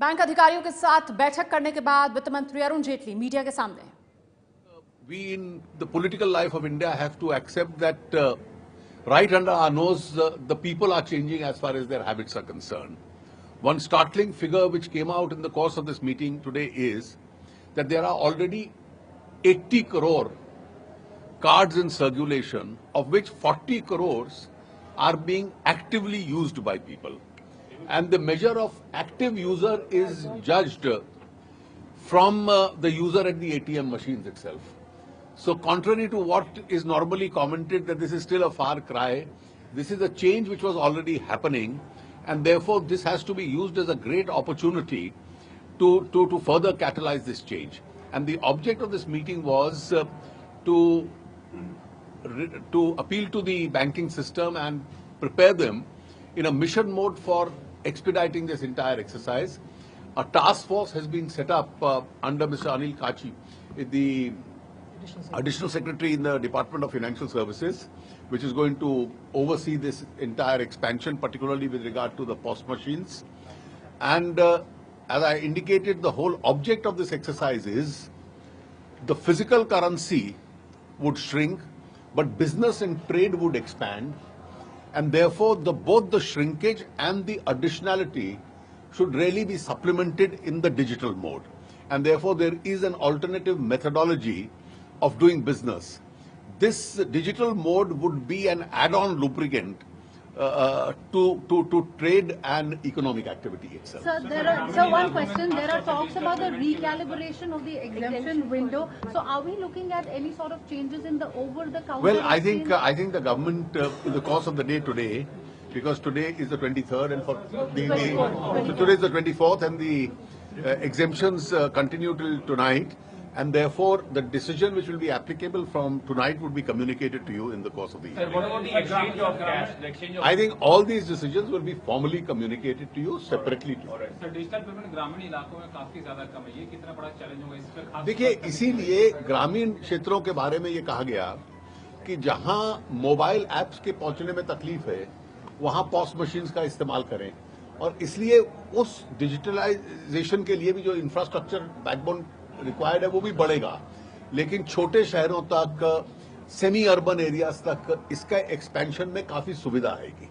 Bank अधिकारियों के साथ बैठक करने के बाद वित्त मंत्री अरुण जेटली मीडिया के सामने हैं। We in the political life of India have to accept that right under our nose, the people are changing as far as their habits are concerned. One startling figure which came out in the course of this meeting today is that there are already 80 crore cards in circulation, of which 40 crores are being actively used by people. And the measure of active user is judged from the user at the ATM machines itself. So contrary to what is normally commented that this is still a far cry, this is a change which was already happening, and therefore this has to be used as a great opportunity to further catalyze this change. And the object of this meeting was to appeal to the banking system and prepare them in a mission mode for expediting this entire exercise. A task force has been set up under Mr. Anil Kachi, the Additional Secretary in the Department of Financial Services, which is going to oversee this entire expansion, particularly with regard to the POS machines. And as I indicated, the whole object of this exercise is the physical currency would shrink, but business and trade would expand. And therefore, both the shrinkage and the additionality should really be supplemented in the digital mode. And therefore, there is an alternative methodology of doing business. This digital mode would be an add-on lubricant to trade and economic activity itself. Sir, one question. There are talks about the recalibration of the exemption window. So, are we looking at any sort of changes in the over-the-counter? Well, I think the government, in the course of the day today, because today is the 23rd, and for so today is the 24th, and the exemptions continue till tonight. And therefore, the decision which will be applicable from tonight would be communicated to you in the course of the evening. Sir, what about the exchange of cash? I think all these decisions will be formally communicated to you separately. Sir, digital payment ग्रामीण इलाकों में काफी ज्यादा कम है, ये कितना बड़ा challenge होगा इस पर खास? देखिए, इसीलिए ग्रामीण क्षेत्रों के बारे में ये कहा गया कि जहां मोबाइल ऐप्स के पहुंचने में तकलीफ है, वहां पॉस मशीन्स का इस्तेमाल करें, और इसलिए उस डिजिटलाइजेशन के लिए भी जो इंफ्रास्ट्रक्चर बैकबोन रिक्वायर्ड है वो भी बढ़ेगा, लेकिन छोटे शहरों तक, सेमी अर्बन एरियाज तक इसका एक्सपेंशन में काफी सुविधा आएगी।